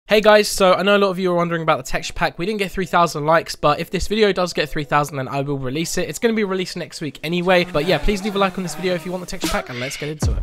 Hey guys, so I know a lot of you are wondering about the texture pack. We didn't get 3,000 likes, but if this video does get 3,000, then I will release it. It's going to be released next week anyway. But yeah, please leave a like on this video if you want the texture pack, and let's get into it.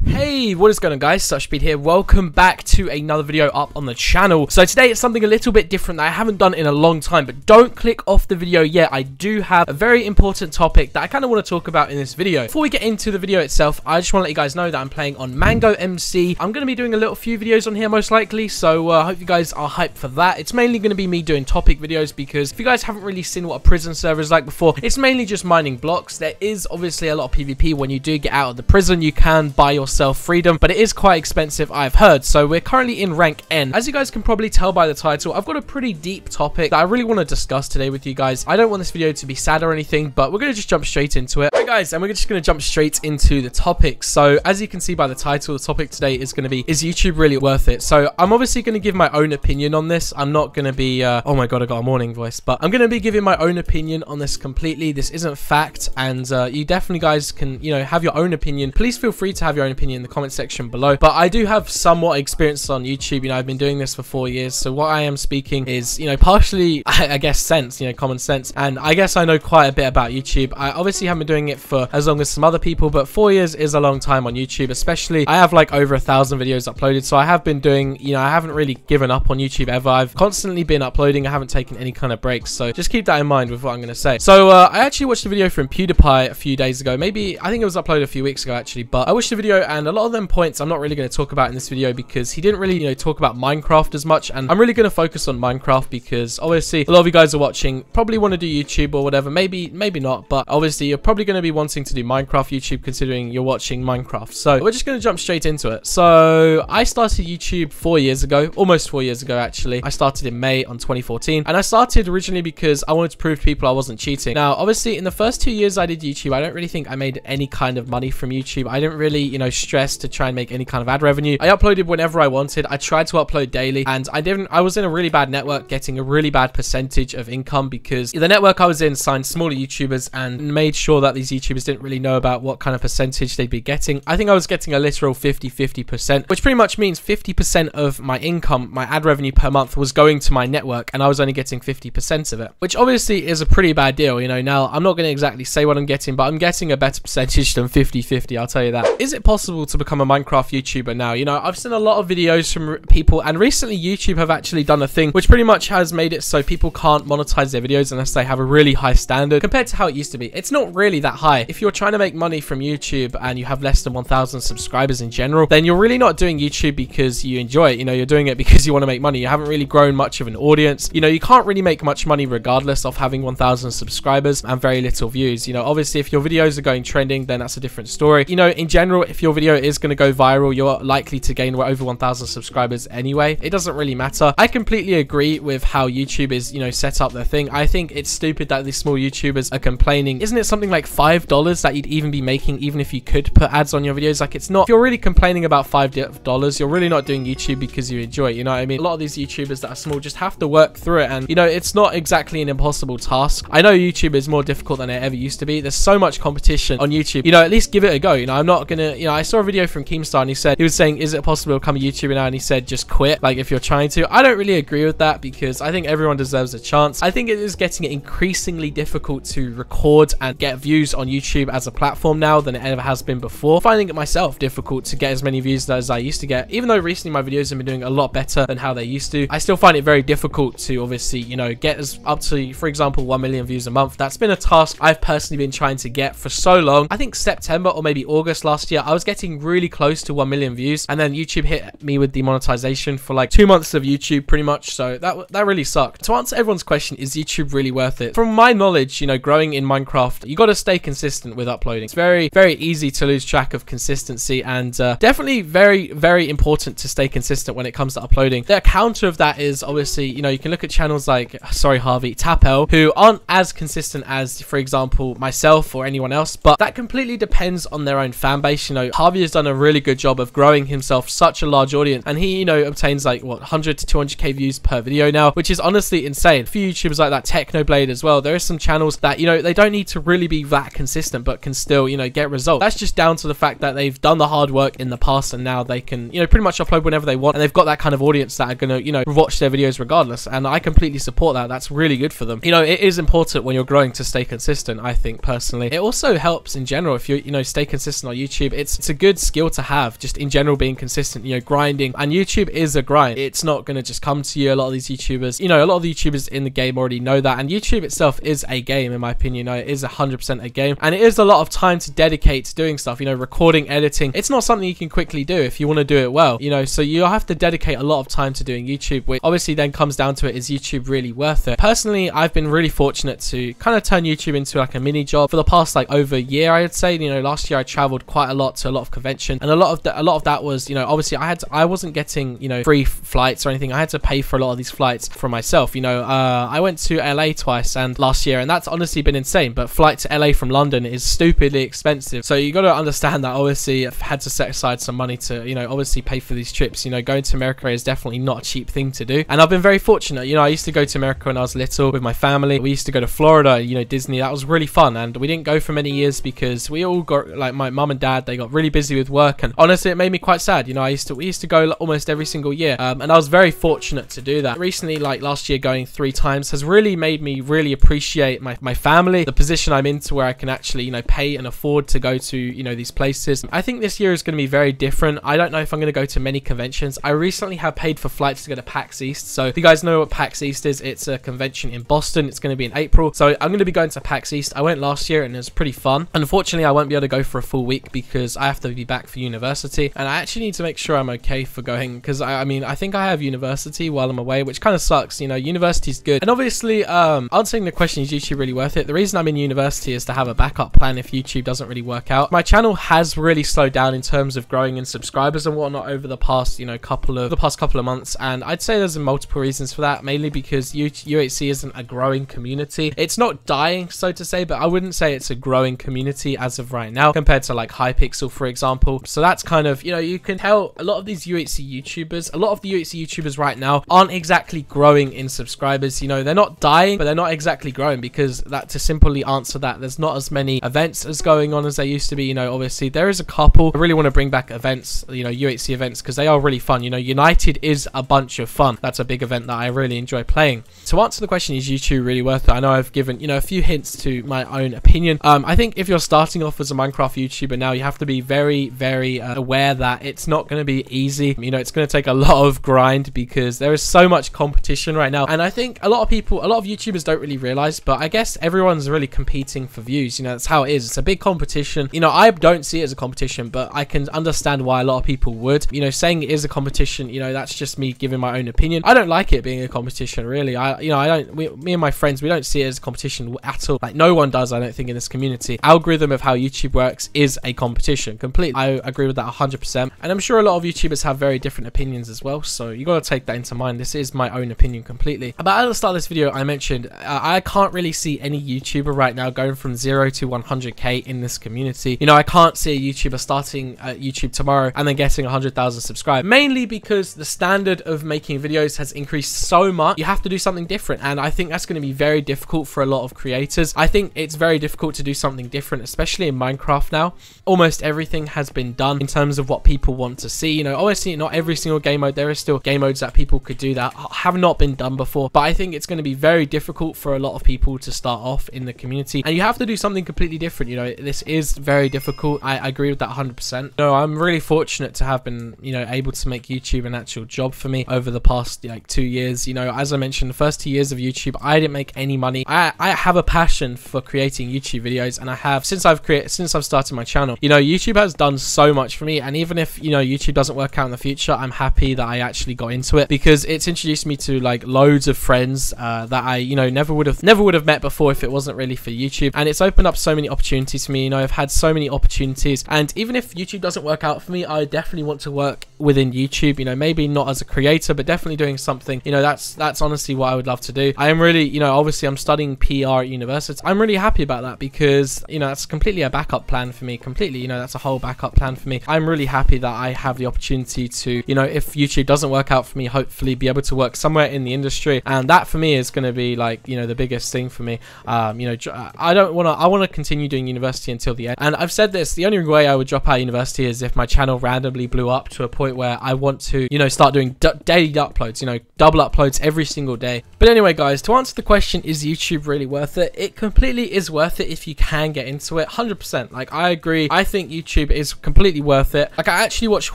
Hey, what is going on guys? SuchSpeed here. Welcome back to another video up on the channel. So today it's something a little bit different that I haven't done in a long time, but don't click off the video yet. I do have a very important topic that I kind of want to talk about in this video. Before we get into the video itself, I just want to let you guys know that I'm playing on Mango MC. I'm going to be doing a few videos on here most likely, so I hope you guys are hyped for that. It's mainly going to be me doing topic videos because if you guys haven't really seen what a prison server is like before, it's mainly just mining blocks. There is obviously a lot of PvP. When you do get out of the prison, you can buy yourself freedom, but it is quite expensive, I've heard. So we're currently in rank N. As you guys can probably tell by the title, I've got a pretty deep topic that I really want to discuss today with you guys. I don't want this video to be sad or anything, but we're going to just jump straight into it. Alright guys, and we're just going to jump straight into the topic. So as you can see by the title, the topic today is going to be, is YouTube really worth it? So I'm obviously going to give my own opinion on this. I'm not going to be, oh my god, I got a morning voice, but I'm going to be giving my own opinion on this completely. This isn't fact, and you definitely guys can, have your own opinion. Please feel free to have your own opinion in the comment section below. But I do have somewhat experience on YouTube. I've been doing this for 4 years, so what I am speaking is, partially, I guess, sense, common sense, and I guess I know quite a bit about YouTube. I obviously haven't been doing it for as long as some other people, but 4 years is a long time on YouTube, especially. I have like over 1,000 videos uploaded, so I have been doing, I haven't really given up on YouTube ever. I've constantly been uploading. I haven't taken any kind of breaks, so just keep that in mind with what I'm going to say. So I actually watched a video from PewDiePie a few days ago, maybe, I think it was uploaded a few weeks ago actually, but I watched the video, and a lot of them points I'm not really going to talk about in this video because he didn't really, talk about Minecraft as much, and I'm really going to focus on Minecraft because obviously a lot of you guys are watching probably want to do YouTube or whatever, maybe not, but obviously you're probably going to be wanting to do Minecraft YouTube considering you're watching Minecraft. So we're just going to jump straight into it. So I started YouTube 4 years ago, almost 4 years ago actually. I started in May on 2014, and I started originally because I wanted to prove to people I wasn't cheating. Now obviously in the first 2 years I did YouTube, I don't really think I made any kind of money from YouTube. I didn't really, stress to try and make any kind of ad revenue. I uploaded whenever I wanted. I tried to upload daily, and I was in a really bad network, getting a really bad percentage of income because the network I was in signed smaller YouTubers and made sure that these YouTubers didn't really know about what kind of percentage they'd be getting. I think I was getting a literal 50%, which pretty much means 50% of my income, my ad revenue per month, was going to my network, and I was only getting 50% of it, which obviously is a pretty bad deal. Now I'm not going to exactly say what I'm getting, but I'm getting a better percentage than 50-50, I'll tell you that. Is it possible to become a Minecraft YouTuber now? I've seen a lot of videos from people, and recently YouTube have actually done a thing which pretty much has made it so people can't monetize their videos unless they have a really high standard compared to how it used to be. It's not really that high. If you're trying to make money from YouTube and you have less than 1,000 subscribers in general, then you're really not doing YouTube because you enjoy it. You're doing it because you want to make money. You haven't really grown much of an audience. You can't really make much money regardless of having 1,000 subscribers and very little views. Obviously if your videos are going trending, then that's a different story. In general, if your video is going to go viral, you're likely to gain over 1,000 subscribers anyway. It doesn't really matter. I completely agree with how YouTube is, set up their thing. I think it's stupid that these small YouTubers are complaining. Isn't it something like $5 that you'd even be making even if you could put ads on your videos? Like, it's not, if you're really complaining about $5, you're really not doing YouTube because you enjoy it, you know what I mean? A lot of these YouTubers that are small just have to work through it, and it's not exactly an impossible task. I know YouTube is more difficult than it ever used to be. There's so much competition on YouTube. At least give it a go. I'm not gonna, I saw a video from Keemstar, and he was saying, is it possible to become a YouTuber now? And he said, just quit, like, if you're trying to. I don't really agree with that because I think everyone deserves a chance. I think it is getting increasingly difficult to record and get views on YouTube as a platform now than it ever has been before. Finding it myself difficult to get as many views as I used to get. Even though recently my videos have been doing a lot better than how they used to, I still find it very difficult to obviously, get up to, for example, 1 million views a month. That's been a task I've personally been trying to get for so long. I think September or maybe August last year, I was getting really close to 1 million views, and then YouTube hit me with demonetization for like 2 months of YouTube pretty much, so that really sucked. To answer everyone's question, is YouTube really worth it? From my knowledge, growing in Minecraft, you got to stay consistent with uploading. It's very, very easy to lose track of consistency, and definitely very, very important to stay consistent when it comes to uploading. The counter of that is obviously, you can look at channels like, sorry Harvey, Tapel, who aren't as consistent as, for example, myself or anyone else, but that completely depends on their own fan base. Harvey has done a really good job of growing himself such a large audience, and he, you know, obtains like what 100 to 200k views per video now, which is honestly insane. A few YouTubers like that, Technoblade as well. There are some channels that, you know, they don't need to really be that consistent, but can still, you know, get results. That's just down to the fact that they've done the hard work in the past, and now they can, you know, pretty much upload whenever they want, and they've got that kind of audience that are gonna, you know, watch their videos regardless. And I completely support that. That's really good for them. You know, it is important when you're growing to stay consistent, I think personally. It also helps in general if you know, stay consistent on YouTube. It's a good skill to have, just in general, being consistent, you know, grinding. And YouTube is a grind. It's not gonna just come to you. A lot of these YouTubers, you know, a lot of the YouTubers in the game already know that, and YouTube itself is a game, in my opinion. You know, it is 100% a game, and it is a lot of time to dedicate to doing stuff, you know, recording, editing. It's not something you can quickly do if you want to do it well, you know, so you have to dedicate a lot of time to doing YouTube, which obviously then comes down to it, is YouTube really worth it? Personally, I've been really fortunate to kind of turn YouTube into like a mini job for the past like over a year, I'd say. You know, last year I traveled quite a lot to a lot of convention, and a lot of that was, you know, obviously I wasn't getting, you know, free flights or anything. I had to pay for a lot of these flights for myself. You know, I went to LA twice and last year, and that's honestly been insane. But flight to LA from London is stupidly expensive, so you got to understand that. Obviously I've had to set aside some money to, you know, obviously pay for these trips. You know, going to America is definitely not a cheap thing to do, and I've been very fortunate. You know, I used to go to America when I was little with my family. We used to go to Florida, you know, Disney. That was really fun, and we didn't go for many years because we all got, like, my mum and dad, they got really busy with work, and honestly it made me quite sad. You know, we used to go almost every single year, and I was very fortunate to do that. Recently, like last year, going 3 times has really made me really appreciate my family, the position I'm into, where I can actually, you know, pay and afford to go to, you know, these places. I think this year is going to be very different. I don't know if I'm going to go to many conventions. I recently have paid for flights to go to PAX East. So if you guys know what PAX East is, it's a convention in Boston. It's going to be in April, so I'm going to be going to PAX East. I went last year and it was pretty fun. Unfortunately, I won't be able to go for a full week because I have to be back for university, and I actually need to make sure I'm okay for going, because I mean, I think I have university while I'm away, which kind of sucks. You know, university's good, and obviously answering the question, is YouTube really worth it? The reason I'm in university is to have a backup plan if YouTube doesn't really work out. My channel has really slowed down in terms of growing in subscribers and whatnot over the past, you know, couple of months, and I'd say there's multiple reasons for that, mainly because UHC isn't a growing community. It's not dying, so to say, but I wouldn't say it's a growing community as of right now compared to like Hypixel, for example. So that's kind of, you know, you can tell a lot of these UHC YouTubers, a lot of the UHC YouTubers right now aren't exactly growing in subscribers. You know, they're not dying, but they're not exactly growing, because that, to simply answer that, there's not as many events as going on as there used to be. You know, obviously there is a couple. I really want to bring back events, you know, UHC events, because they are really fun. You know, United is a bunch of fun. That's a big event that I really enjoy playing. To answer the question, is YouTube really worth it? I know I've given, you know, a few hints to my own opinion. I think if you're starting off as a Minecraft YouTuber now, you have to be very, very aware that it's not going to be easy. You know, it's going to take a lot of grind because there is so much competition right now, and I think a lot of YouTubers don't really realize, but I guess everyone's really competing for views. You know, that's how it is. It's a big competition. You know, I don't see it as a competition, but I can understand why a lot of people would. You know, saying it is a competition, you know, that's just me giving my own opinion. I don't like it being a competition, really. Me and my friends, we don't see it as a competition at all. Like, no one does, I don't think, in this community. Algorithm of how YouTube works is a competition completely. I agree with that 100%, and I'm sure a lot of YouTubers have very different opinions as well, so you got to take that into mind. This is my own opinion completely. But at the start of this video, I mentioned I can't really see any YouTuber right now going from 0 to 100k in this community. You know, I can't see a YouTuber starting YouTube tomorrow and then getting 100,000 subscribers, mainly because the standard of making videos has increased so much. You have to do something different, and I think that's going to be very difficult for a lot of creators. I think it's very difficult to do something different, especially in Minecraft now. Almost everything has been done in terms of what people want to see. You know, obviously not every single game mode. There is still game modes that people could do that have not been done before, but I think it's going to be very difficult for a lot of people to start off in the community, and you have to do something completely different. You know, this is very difficult. I agree with that 100%. You know, I'm really fortunate to have been, you know, able to make YouTube an actual job for me over the past like 2 years. You know, as I mentioned, the first 2 years of YouTube, I didn't make any money. I have a passion for creating YouTube videos, and I have since I've started my channel. You know, YouTube has done so much for me, and even if, you know, YouTube doesn't work out in the future, I'm happy that I actually got into it, because it's introduced me to like loads of friends that I, you know, never would have met before if it wasn't really for YouTube, and it's opened up so many opportunities for me. You know, I've had so many opportunities, and even if YouTube doesn't work out for me, I definitely want to work within YouTube, you know, maybe not as a creator, but definitely doing something, you know, that's honestly what I would love to do. I am really, you know, obviously I'm studying PR at university. I'm really happy about that because, you know, that's completely a backup plan for me, completely, you know, that's a whole backup plan for me. I'm really happy that I have the opportunity to, you know, if YouTube doesn't work out for me, hopefully be able to work somewhere in the industry, and that for me is going to be like, you know, the biggest thing for me. You know, I want to continue doing university until the end, and I've said this, the only way I would drop out of university is if my channel randomly blew up to a point where I want to, you know, start doing daily uploads, you know, double uploads every single day. But anyway, guys, to answer the question, is YouTube really worth it? It completely is worth it if you can get into it, 100%. Like, I agree. I think YouTube is completely worth it. Like, I actually watched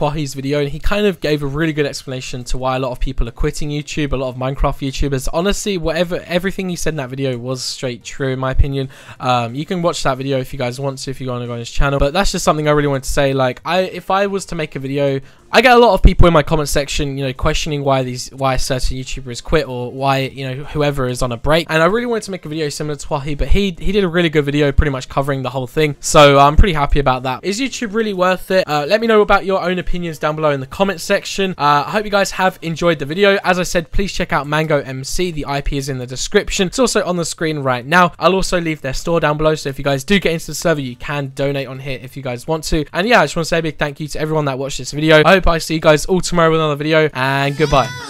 Wahi's video and he kind of gave a really good explanation to why a lot of people are quitting YouTube, a lot of Minecraft YouTubers. Honestly, everything he said in that video was straight true in my opinion. You can watch that video if you guys want to, if you want to go on his channel, but that's just something I really wanted to say. Like, if I was to make a video, I get a lot of people in my comment section, you know, questioning why certain YouTubers quit, or why, you know, whoever is on a break. And I really wanted to make a video similar to Wahi, but he did a really good video pretty much covering the whole thing. So I'm pretty happy about that. Is YouTube really worth it? Let me know about your own opinions down below in the comment section. I hope you guys have enjoyed the video. As I said, please check out Mango MC. The IP is in the description. It's also on the screen right now. I'll also leave their store down below, so if you guys do get into the server, you can donate on here if you guys want to. And yeah, I just want to say a big thank you to everyone that watched this video. I hope I see you guys all tomorrow with another video, and goodbye.